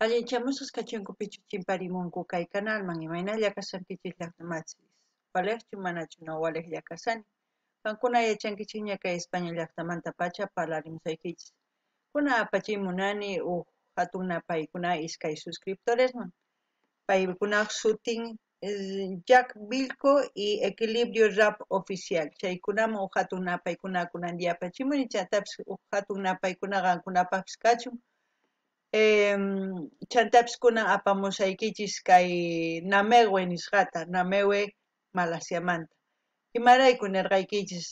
Allinchamusas kachunkupichu chimparimunku kay canalman imaynalla kasankichis llaqtamatsis. Waleqchu manachu waleq kasani. Qankuna yachankichik ña kay España llaqtamanta pacha parlarimusaykichis. Kuna apachimunani hatun paykuna iskay suscriptoresman. Paykunaq sutin Jack Vilco y Equilibrio Rap Oficial. Chaykunaman hatun paykuna kunandi apachimuni chantapis hatun paykuna qankunapaqpis kachun. Chantapis kunan apamusaykichis kay Namewe nisqata, Namewe Malasiamanta. Imarayku nirqaykichis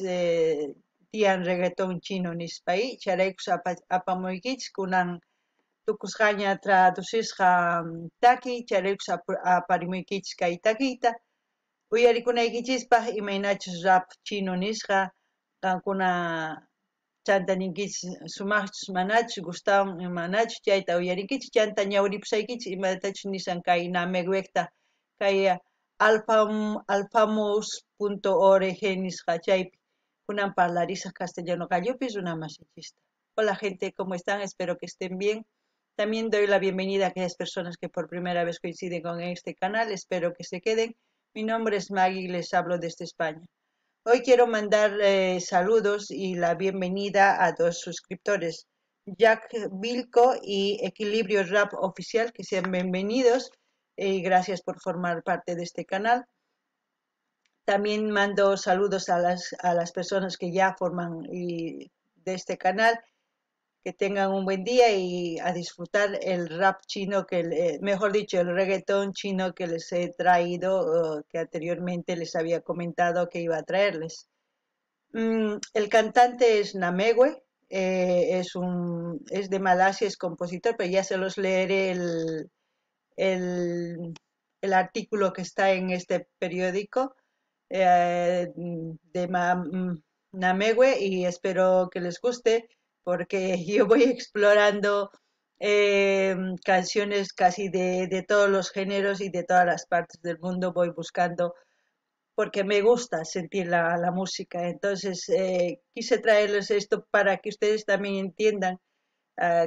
tiyan reggaeton chino nispay, charaykus apamuykichis kunan tukusqaña traducisqa taki, charaykus aparimuykichis kay takiyta, uyarikunaykichispaq imaynachus rap chino nisqa, qankuna chanta ninkichis sumaqchus manachus gustawan manachus chayta uyarinkichis chanta ñawripusaykichis imatachus nishan kay Namewekta kay alfamos.org nisqa chaypi kunan parlarisaq castellano qallupis runamasinchista. Hola gente, ¿cómo están? Espero que estén bien. También doy la bienvenida a aquellas personas que por primera vez coinciden con este canal. Espero que se queden. Mi nombre es Maggie y les hablo desde España. Hoy quiero mandar saludos y la bienvenida a dos suscriptores, Jack Vilco y Equilibrio Rap Oficial, que sean bienvenidos y gracias por formar parte de este canal. También mando saludos a las personas que ya forman de este canal, que tengan un buen día y a disfrutar el rap chino, mejor dicho, el reggaetón chino que les he traído, que anteriormente les había comentado que iba a traerles. El cantante es Namewe, es de Malasia, es compositor, pero ya se los leeré el artículo que está en este periódico de Namewe y espero que les guste porque yo voy explorando canciones casi de todos los géneros y de todas las partes del mundo, voy buscando porque me gusta sentir la música. Entonces, quise traerles esto para que ustedes también entiendan uh,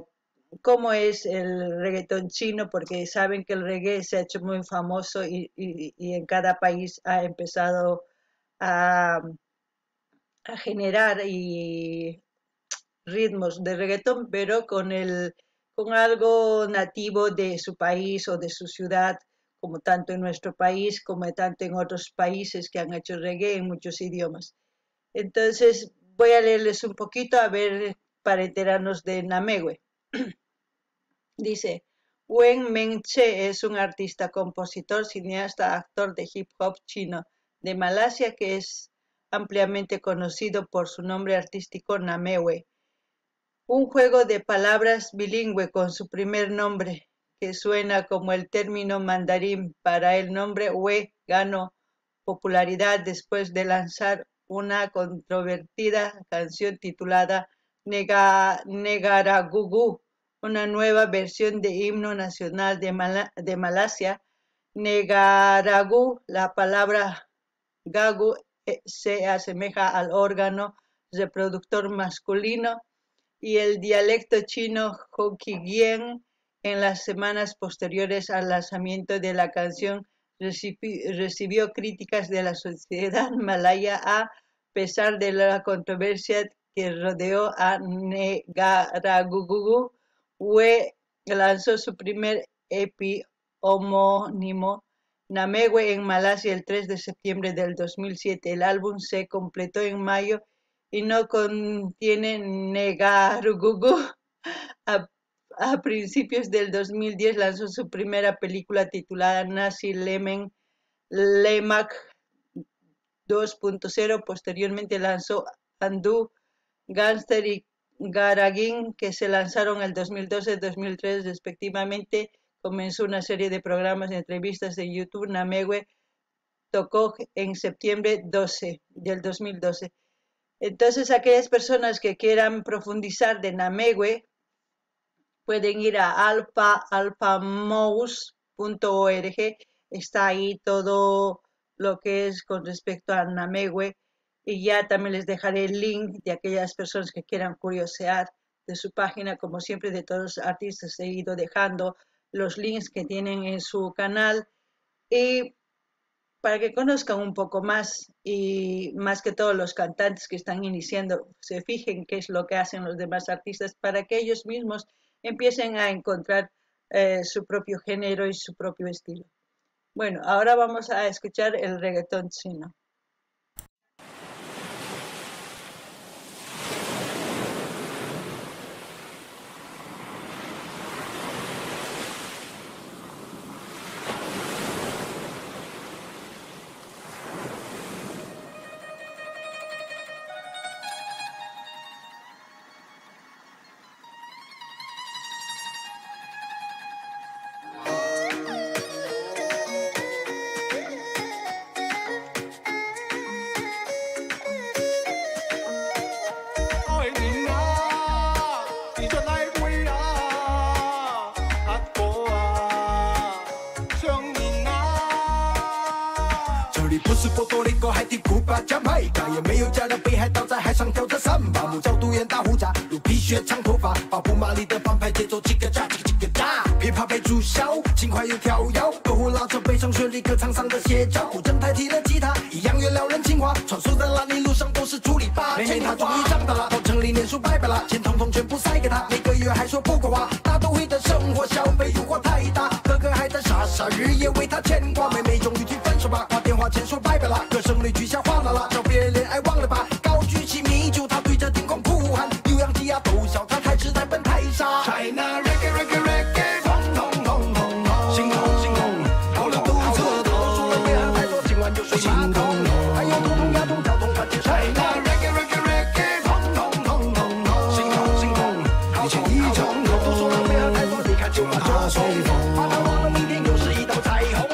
cómo es el reggaetón chino, porque saben que el reggae se ha hecho muy famoso y en cada país ha empezado a, a generar ritmos de reggaetón, pero con algo nativo de su país o de su ciudad, como tanto en nuestro país como tanto en otros países que han hecho reggae en muchos idiomas. Entonces voy a leerles un poquito a ver para enterarnos de Namewe. Dice, Wen Mengche es un artista, compositor, cineasta, actor de hip hop chino de Malasia que es ampliamente conocido por su nombre artístico Namewe, un juego de palabras bilingüe con su primer nombre, que suena como el término mandarín para el nombre Wei, ganó popularidad después de lanzar una controvertida canción titulada Negaragugu, una nueva versión de himno nacional de Malasia. Negaragu, la palabra gagu se asemeja al órgano reproductor masculino y el dialecto chino Hokkien. En las semanas posteriores al lanzamiento de la canción recibió críticas de la sociedad malaya a pesar de la controversia que rodeó a Negaragugu. Wei lanzó su primer EP homónimo Namewe en Malasia el 3 de septiembre del 2007. El álbum se completó en mayo y no contiene Negarugugu. A, a principios del 2010 lanzó su primera película titulada Nazi Lemak 2.0. Posteriormente lanzó Andu, Gangster y Garagin, que se lanzaron el 2012 y 2013 respectivamente. Comenzó una serie de programas y entrevistas en YouTube. Namewe tocó en septiembre del 2012. Entonces, aquellas personas que quieran profundizar de Namewe pueden ir a alfamos.org. Está ahí todo lo que es con respecto a Namewe. Y ya también les dejaré el link de aquellas personas que quieran curiosear de su página. Como siempre, de todos los artistas he ido dejando los links que tienen en su canal y para que conozcan un poco más y más que todos los cantantes que están iniciando se fijen qué es lo que hacen los demás artistas para que ellos mismos empiecen a encontrar su propio género y su propio estilo. Bueno, ahora vamos a escuchar el reggaetón chino.也没有家的北海道在海上跳着三把木角独眼大胡渣，如皮靴长头发，保护马里的帮派节奏叽个喳叽个叽个喳，琵琶被注销，轻快又跳跃，篝火拉着悲伤旋律歌唱上的写照，古筝代替了吉他，一样月撩人情话，穿梭在烂泥路上都是猪里巴，妹妹她终于长大了，到城里念书拜拜了，钱统统全部塞给她，每个月还说不够花，大都会的生活消费诱惑太大，哥哥还在傻傻日夜为她牵挂，妹妹终于提分手吧，挂电话前说拜拜了，歌声里举下哗啦啦，叫别人恋爱忘了吧，高举起米酒，她对着天空哭喊，牛羊鸡鸭都笑，她开始在奔太沙。China reggae reggae reggae， 轰轰轰轰轰，心痛心痛，好了肚子痛，都说了别喝太多，今晚就睡马桶，还有通通牙痛跳痛快接受。China reggae reggae reggae， 轰轰轰轰轰，心痛心痛，一千一冲动，都说了别喝太多，你看就把它吹风，把它忘了明天又是一道彩虹。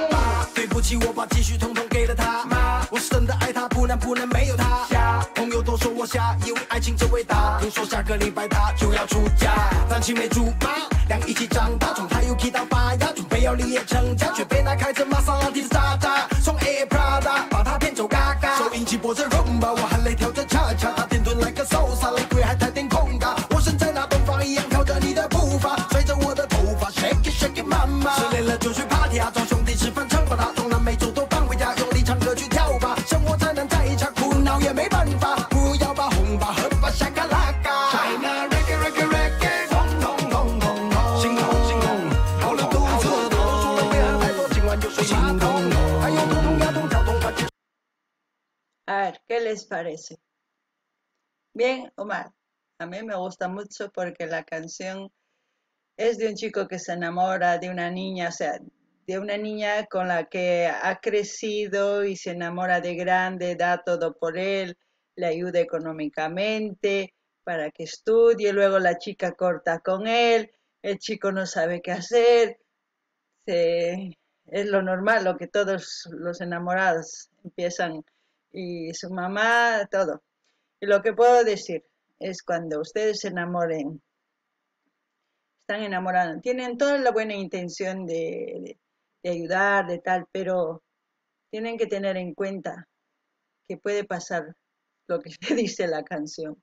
对不起，我把积蓄统统给了他，我是真的爱他，不能没有他。朋友都说我瞎，以为爱情真伟大，听说下个礼拜他就要出家，单亲没竹马，俩一起长大，从他 UK 到巴雅，准备要立业成家，却被那开着玛莎拉蒂的渣渣，从 Air Prada 把他骗走嘎嘎，收音机播着 rumba， 我含泪跳着恰恰，他点臀来个 salsa， 雷鬼还太点空嘎，我身在那东方一样跳着你的步伐，吹着我的头发 shake it shake it mama， 失恋了就去 party 啊，找兄弟吃饭撑把他，从南美洲都搬回家，用力唱歌去跳吧，生活才能在一场苦恼也没办法，不要把红吧喝吧下个拉嘎。China reggae reggae reggae， 轰轰轰轰轰，心痛心痛，好了肚子痛，都说了别喝太多，今晚就睡马桶，还有通通牙痛跳痛快接。A ver, ¿qué les parece? Bien, Omar, a mí me gusta mucho porque la canción es de un chico que se enamora de una niña, o sea, de una niña con la que ha crecido y se enamora de grande, da todo por él, le ayuda económicamente para que estudie, luego la chica corta con él, el chico no sabe qué hacer, es lo normal, lo que todos los enamorados empiezan y su mamá, todo. Y lo que puedo decir es cuando ustedes se enamoren, están enamorados, tienen toda la buena intención de ayudar, de tal, pero tienen que tener en cuenta que puede pasar lo que dice la canción.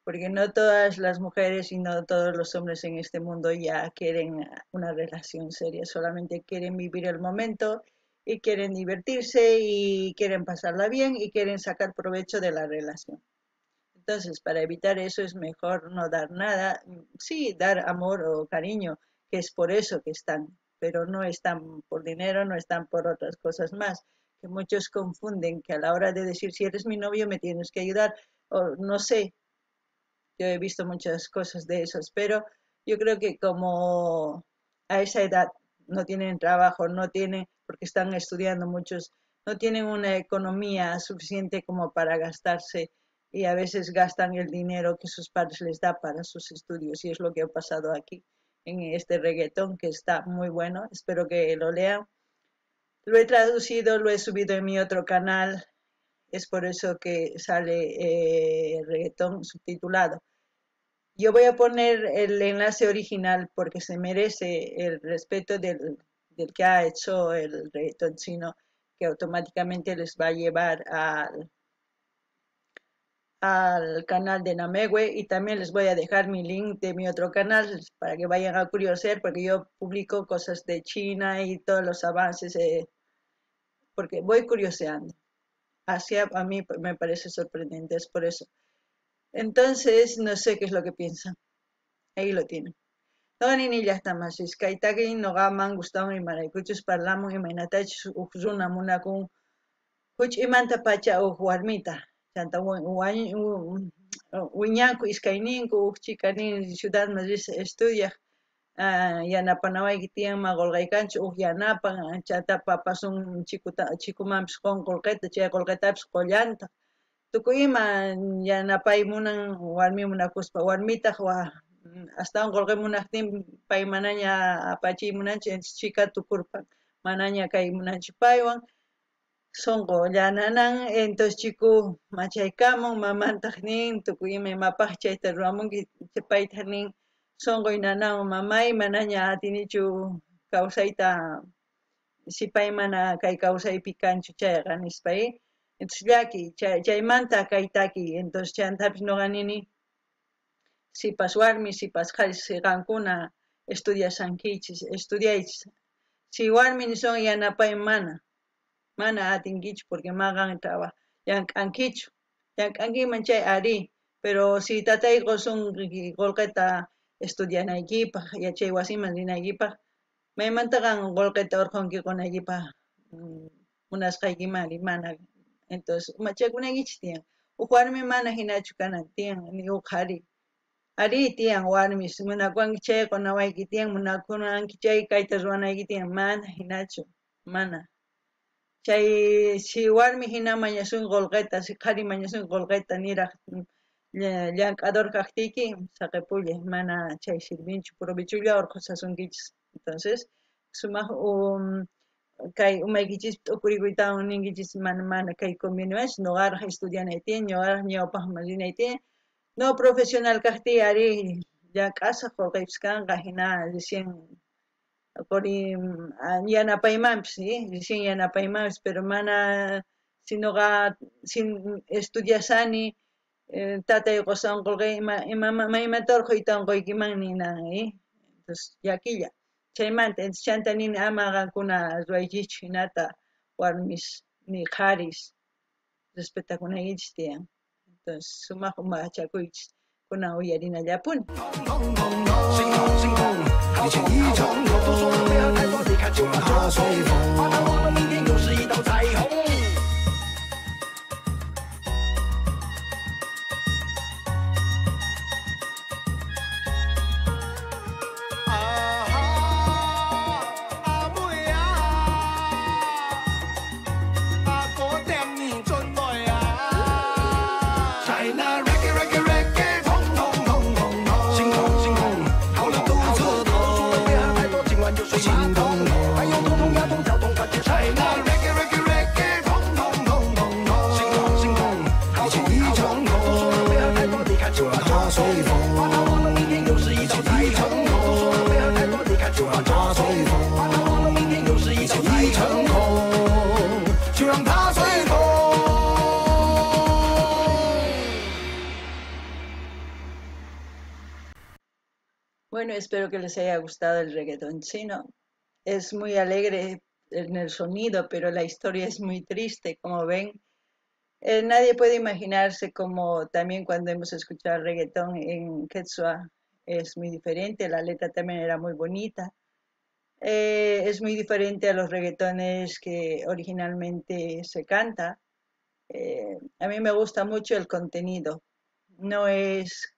Porque no todas las mujeres y no todos los hombres en este mundo ya quieren una relación seria, solamente quieren vivir el momento y quieren divertirse y quieren pasarla bien y quieren sacar provecho de la relación. Entonces, para evitar eso es mejor no dar nada, sí, dar amor o cariño, que es por eso que están, pero no están por dinero, no están por otras cosas más, que muchos confunden que a la hora de decir si eres mi novio me tienes que ayudar, o no sé, yo he visto muchas cosas de esas, pero yo creo que como a esa edad no tienen trabajo, no tienen, porque están estudiando muchos, no tienen una economía suficiente como para gastarse y a veces gastan el dinero que sus padres les da para sus estudios y es lo que ha pasado aquí en este reggaetón que está muy bueno, espero que lo lean. Lo he traducido, lo he subido en mi otro canal, es por eso que sale reggaetón subtitulado. Yo voy a poner el enlace original porque se merece el respeto del que ha hecho el reggaetón chino, que automáticamente les va a llevar al canal de Namehue, y también les voy a dejar mi link de mi otro canal para que vayan a curiosear, porque yo publico cosas de China y todos los avances, porque voy curioseando. Así a mí me parece sorprendente, es por eso. Entonces, no sé qué es lo que piensan. Ahí lo tienen. No ni ya está más. Es que hay no gaman gustavo y maracuchos parlamun y mainatach ujruna munakun huch imanta pacha warmita. Chanta wiñanku iskayninku chikanin ciudad Madrid estudia yanapanawayki tiyan maqolqaykanchu yanapan chata papasun chikumanpis qonqolqeta chay qolqetapis qollanta tukuy ima yanapay munan warmi munakuspa warmitaq astawan qolqay munaqtin pay manaña apachiy munanchu entonces chika tukurpan manaña kay munanchu paywan sonqo llananan entonces chiku machaykamun mamantaq nin tukuy ima imapaq chayta ruramunki paytaq nin sonqoy nanawan mamay manaña atinichu kawsayta sipay mana kay kawsaypi kanchu chayqa nispay entonces llaki chaymanta kay taki entonces chantapis noqa nini sipas warmi sipas qhari siqankuna estudiaychis si warmi niswan yanapay mana atinkichu porque maqan trabajo llank'ankichu llank'ankiman chay ari pero si tatay qosunki qolqeta estudianaykipaq yachay wasiman rinaykipaq maymantaqan qolqeta urqunki qonaykipaq munasqaykimari mana entonces machakunaykichis tiyan warmi mana hinachu kanan tiyan ni ari tiyan warmis munakuanki chay qonawayki tiyan munakunanki chay kayta ruwanayki tiyan mana hinachu mana chay si warmi hina mañasun qolqeta si qhari mañasun qolqeta niraq llank'ador kaqtiyki saqepullay mana chay sirvinchu provechulla urqusasunkichis entonces sumaq kay umaykichis t'ukurikuytawan ninkichis mana kay convenios noqaraq estudianay tiyan ñuqaraq ñawpaqman rinay tiyan no profesional kaqtiy ari llank'asaq qolqaypis kanqa hina recién quri yanapaymanpis recién yanapaymanpis pero mana sinoqa sin estudiasani tatay qosan qolqay maymanta urquyta unquykiman ninan entonces llakilla chaymanta entonces chanta nini ama qankuna ruwaykichu hinata warmis ni qharis respetakunaykichis tiyan entonces sumaq umachakuychis kunan uyarinallapuni 一前一场空，都说了不要太多，你看就把它随风，把它忘了，明天又是一道彩虹。Bueno, espero que les haya gustado el reggaetón chino. Es muy alegre en el sonido, pero la historia es muy triste, como ven. Nadie puede imaginarse como también cuando hemos escuchado el reggaetón en quechua es muy diferente, la letra también era muy bonita. Es muy diferente a los reggaetones que originalmente se canta. A mí me gusta mucho el contenido. No es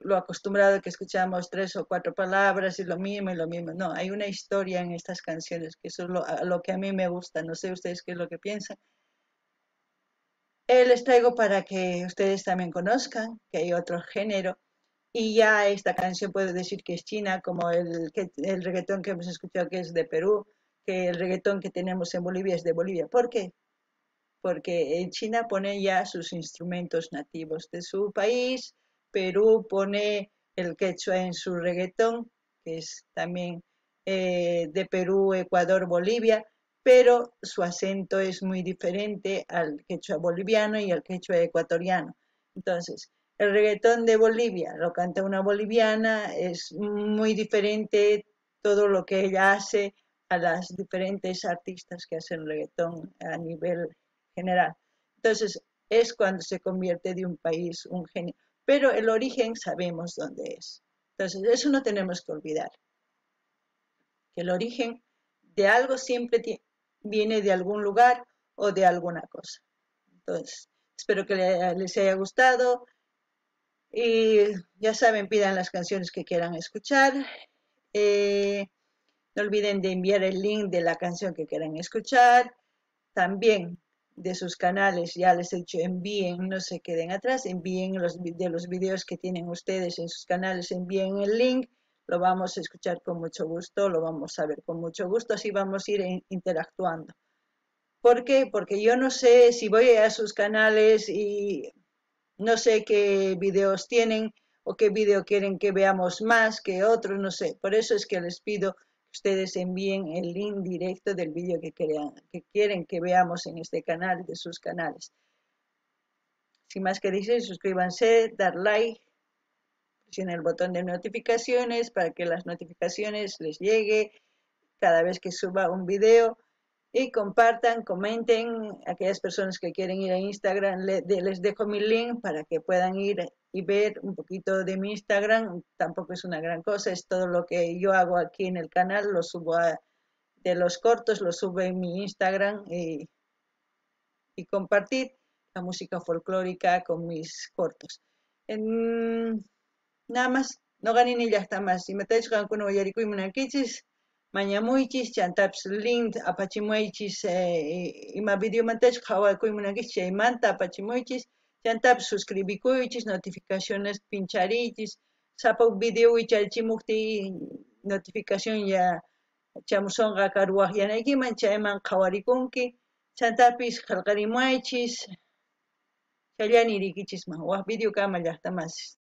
lo acostumbrado que escuchamos 3 o 4 palabras y lo mismo y lo mismo. No, hay una historia en estas canciones, que eso es lo que a mí me gusta. No sé ustedes qué es lo que piensan. Les traigo para que ustedes también conozcan que hay otro género. Y ya esta canción puedo decir que es china, como el reggaetón que hemos escuchado que es de Perú, que el reggaetón que tenemos en Bolivia es de Bolivia. ¿Por qué? Porque en China pone ya sus instrumentos nativos de su país, Perú pone el quechua en su reggaetón, que es también de Perú, Ecuador, Bolivia, pero su acento es muy diferente al quechua boliviano y al quechua ecuatoriano. Entonces, el reggaetón de Bolivia lo canta una boliviana, es muy diferente todo lo que ella hace a las diferentes artistas que hacen reggaetón a nivel general. Entonces, es cuando se convierte de un país un género. Pero el origen sabemos dónde es. Entonces, eso no tenemos que olvidar, que el origen de algo siempre viene de algún lugar o de alguna cosa. Entonces, espero que les haya gustado y ya saben, pidan las canciones que quieran escuchar. No olviden de enviar el link de la canción que quieran escuchar. También de sus canales, ya les he dicho, envíen, no se queden atrás, envíen de los videos que tienen ustedes en sus canales, envíen el link, lo vamos a escuchar con mucho gusto, lo vamos a ver con mucho gusto, así vamos a ir interactuando. ¿Por qué? Porque yo no sé si voy a sus canales y no sé qué videos tienen o qué video quieren que veamos más que otros, no sé. Por eso es que les pido que ustedes envíen el link directo del video que quieren que veamos en este canal, de sus canales. Sin más que decir, suscríbanse, dar like, presionen el botón de notificaciones para que las notificaciones les llegue cada vez que suba un video. Y compartan, comenten, aquellas personas que quieren ir a Instagram, les dejo mi link para que puedan ir y ver un poquito de mi Instagram. Tampoco es una gran cosa, es todo lo que yo hago aquí en el canal, lo subo de los cortos, lo subo en mi Instagram y compartir la música folclórica con mis cortos. Nada más, no ganen ni ya está más. Si me estáis con Yarico y Munakichis, mañamuychis, chantaps link, apachimuychis, ima video mantaj, hawakuy munakis, chaymanta, apachimuychis, chantaps suscribikuychis, notificaciones pincharichis, sapa video y chalchimukti, notificación ya chamusonga karuaj yanaykiman, chayman qhawarikunki, chantapis qalqarimuaychis, challani rikichis ma, waq video kama llaqtamas.